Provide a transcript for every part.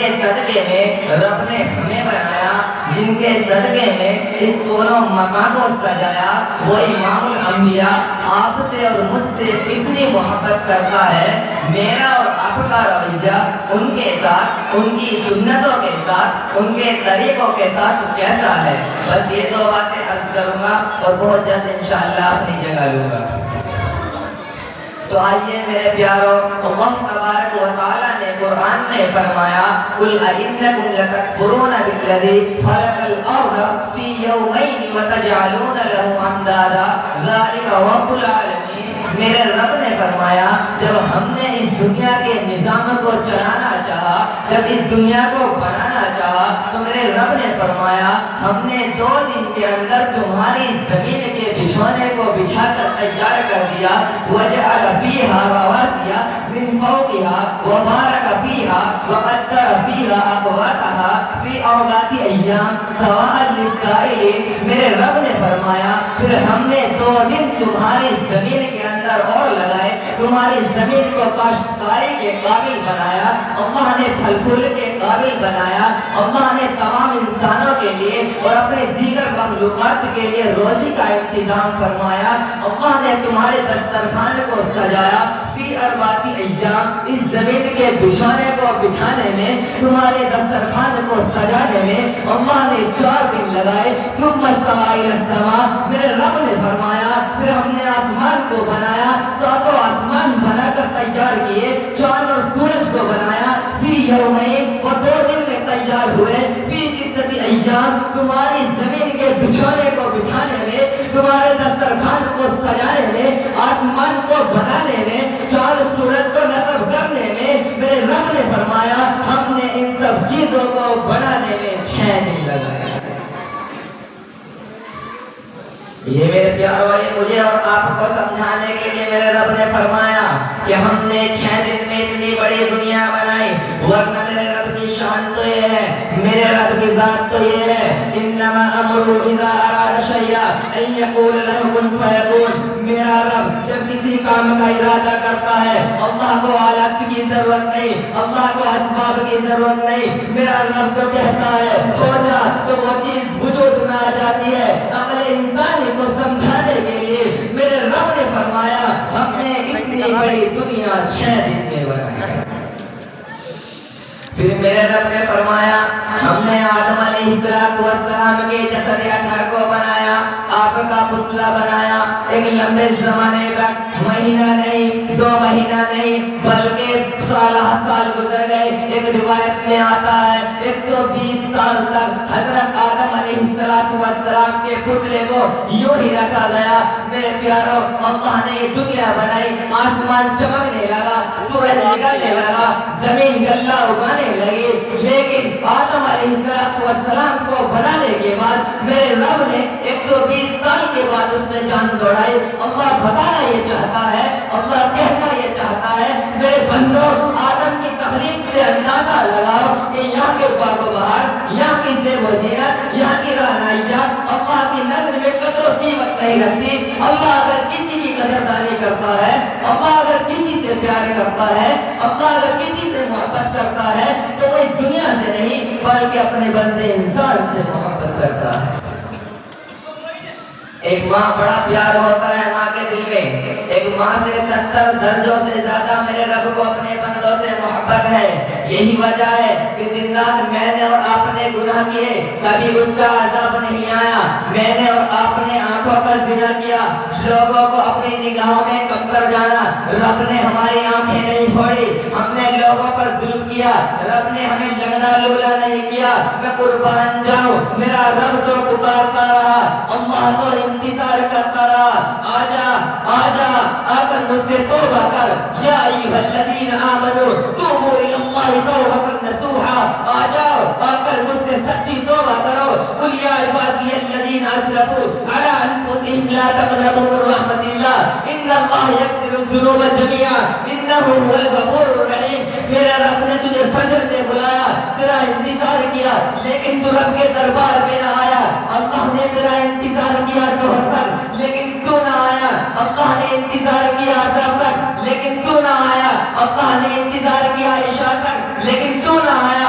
کے صدقے میں رب نے ہمیں بنایا، جن کے صدقے میں اس دونوں مکان کو سجایا، وہ امام الانبیاء آپ سے اور مجھ سے کتنی محبت کرتا ہے۔ میرا اور آپ کا رویہ ان کے ساتھ، ان کی سنتوں کے ساتھ، ان کے طریقوں کے ساتھ کیسا ہے؟ بس یہ دو باتیں عرض کروں گا اور بہت جلد انشاءاللہ اپنی جگہ لوں گا۔ تو آئیے میرے پیارو، اللہ تبارک و تعالیٰ نے قرآن میں فرمایا قُلْ أَإِنَّكُمْ لَتَكْفُرُونَ بِالَّذِي خَلَقَ الْأَرْضَ فِي يَوْمَيْنِ وَتَجْعَلُونَ لَهُ أَنْدَادًا ذَلِكَ رَبُّ الْعَالَمِينَ۔ میرے رب نے فرمایا جب ہم نے اس دنیا کے نظام کو چلانا چاہا، جب اس دنیا کو بنانا چاہا، تو میرے رب نے فرمایا ہم نے 2 دن کے اندر تمہاری زمین کے بچھونے کو بچھا کر تیار کر دیا۔ وَجَعَلَ فِيهَا رَوَاسِيَ مِن فَوْقِهَا وَبَارَكَ فِيهَا وَقَدَّرَ فِيهَا أَقْوَاتَهَا فِي أَرْبَعَةِ أَيَّامٍ سَوَاءً لِلسَّائِلِينَ۔ میرے رب نے فرمایا پھر ہم نے 2 دن تمہاری زمین کے اندر اور لگائے، تمہاری زمین کو کاشتکاری کے قابل بنایا، اللہ نے پھل پھول کے قابل بنایا، اللہ نے تمام انسانوں کے لیے اور اپنے دیگر مخلوقات کے لیے روزی کا انتظام فرمایا، اللہ نے تمہارے دسترخوان کو سجایا فی 4 ایام، اس زمین کے بچھانے کو بچھانے میں، تمہارے دسترخوان کو سجانے میں اللہ نے 4 دن لگائے۔ ثم استوى إلى السماء، میرے رب نے فرمایا پھر ہم نے آسمان کو بنایا، 7 آسمان بنا کر تیار کیے، چاند اور سورج کو بنایا فی یومین، وہ 2 دن میں تیار ہوئے، فی 6 ایام، تمہاری زمین کے بچھونے کو بچھانے میں، تمہارے دسترخوان کو سجانے میں، آسمان کو بنانے میں، چاند سورج کو نصب کرنے میں، میرے رب نے فرمایا ہم نے ان سب چیزوں کو بنانے میں 6 دن لگائے۔ یہ میرے پیارو، یہ مجھے اور آپ کو سمجھانے کے لیے میرے رب نے فرمایا کہ ہم نے 6 دن میں اتنی بڑی دنیا بنائی، ورنہ میرے رب کی شان تو یہ ہے، میرے رب کی ذات تو یہ ہے، انما امرہ اذا اراد شیئا ان یقول لہ کن فیکون۔ میرا رب جب کسی کام کا ارادہ کرتا ہے، اللہ کو آلات کی ضرورت نہیں، اللہ کو اسباب کی ضرورت نہیں، میرا رب تو کہتا ہے ہو جا تو وہ چیز وجود میں آ جاتی ہے۔ عقل انسانی کو سمجھانے کے لیے میرے رب نے فرمایا ہم نے اتنی بڑی دنیا 6 دن میں بنائی۔ پھر میرے رب نے فرمایا ہم نے آدم علیہ السلام کے جسد اطہر کو بنایا، آپ کا پتلا بنایا، ایک لمبے زمانے تک، مہینہ نہیں، 2 مہینہ نہیں، بلکہ سال گزر گئے۔ ایک روایت میں آتا ہے 120 سال تک حضرت آدم علیہ السلام کے پتلے کو یوں ہی رکھا گیا۔ میرے پیارو، اللہ نے یہ دنیا بنائی، آسمان چمکنے لگا، سورج نکلنے لگا، زمین گلہ اگانے لگی، لیکن آدم علیہ السلام کو بنانے کے بعد میرے رب نے 120 سال کے بعد اس میں جان دوڑائی۔ اللہ بتانا یہ چاہتا ہے، اللہ کہنا یہ چاہتا ہے میرے بندو، آدم کی تخلیق سے اندازہ لگاؤ کہ یہاں کے باغ و بہار، یہاں کی زیب و زینت، یہاں کی رہنائیاں اللہ کی نظر میں قدر و قیمت نہیں رکھتی۔ اللہ اگر کسی کی قدردانی کرتا ہے، اللہ اگر کسی سے پیار کرتا ہے، اللہ اگر کسی سے محبت کرتا ہے تو وہ اس دنیا سے نہیں بلکہ اپنے بندے انسان سے محبت کرتا ہے۔ ایک ماں بڑا پیار ہوتا ہے ماں کے دل میں، ایک ماں سے 70 درجوں سے زیادہ میرے رب کو اپنے بندوں سے محبت ہے۔ یہی وجہ ہے کہ دن رات میں نے اور آپ نے گناہ کیے، کبھی اس کا عذاب نہیں آیا۔ میں نے اور آپ نے آنکھوں کا زنا کیا، لوگوں کو اپنی نگاہوں میں کم کر جانا، رب نے ہماری آنکھیں نہیں پھوڑی۔ ہم نے لوگوں پر ظلم کیا، رب نے ہمیں لنگڑا لولا نہیں کیا۔ میں قربان جاؤں، میرا رب تو پکارتا رہا، اللہ تو انتظار کرتا رہا، آجا آجا آ کر مجھ سے توبہ کر، یا ایھا الذین آمنوا توبوا الی اللہ توبۃ نصوحا، آ جاؤ آ کر مجھ سے سچی توبہ کرو۔ قل یا عبادی الذین اسرفوا علی انفسہم لا تقنطوا من رحمۃ اللہ ان اللہ یغفر الذنوب جميعا انہ هو الغفور الرحیم۔ میرا رب نے تجھے فجر میں بلایا، تیرا انتظار کیا، لیکن تو رب کے دربار میں نہ آیا۔ اللہ نے تیرا انتظار کیا ظہر تک، لیکن تو نہ آیا۔ اللہ نے انتظار کیا عصر تک، لیکن تو نہ آیا۔ اللہ نے انتظار کیا عشاء تک، لیکن تو نہ آیا۔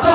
100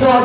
100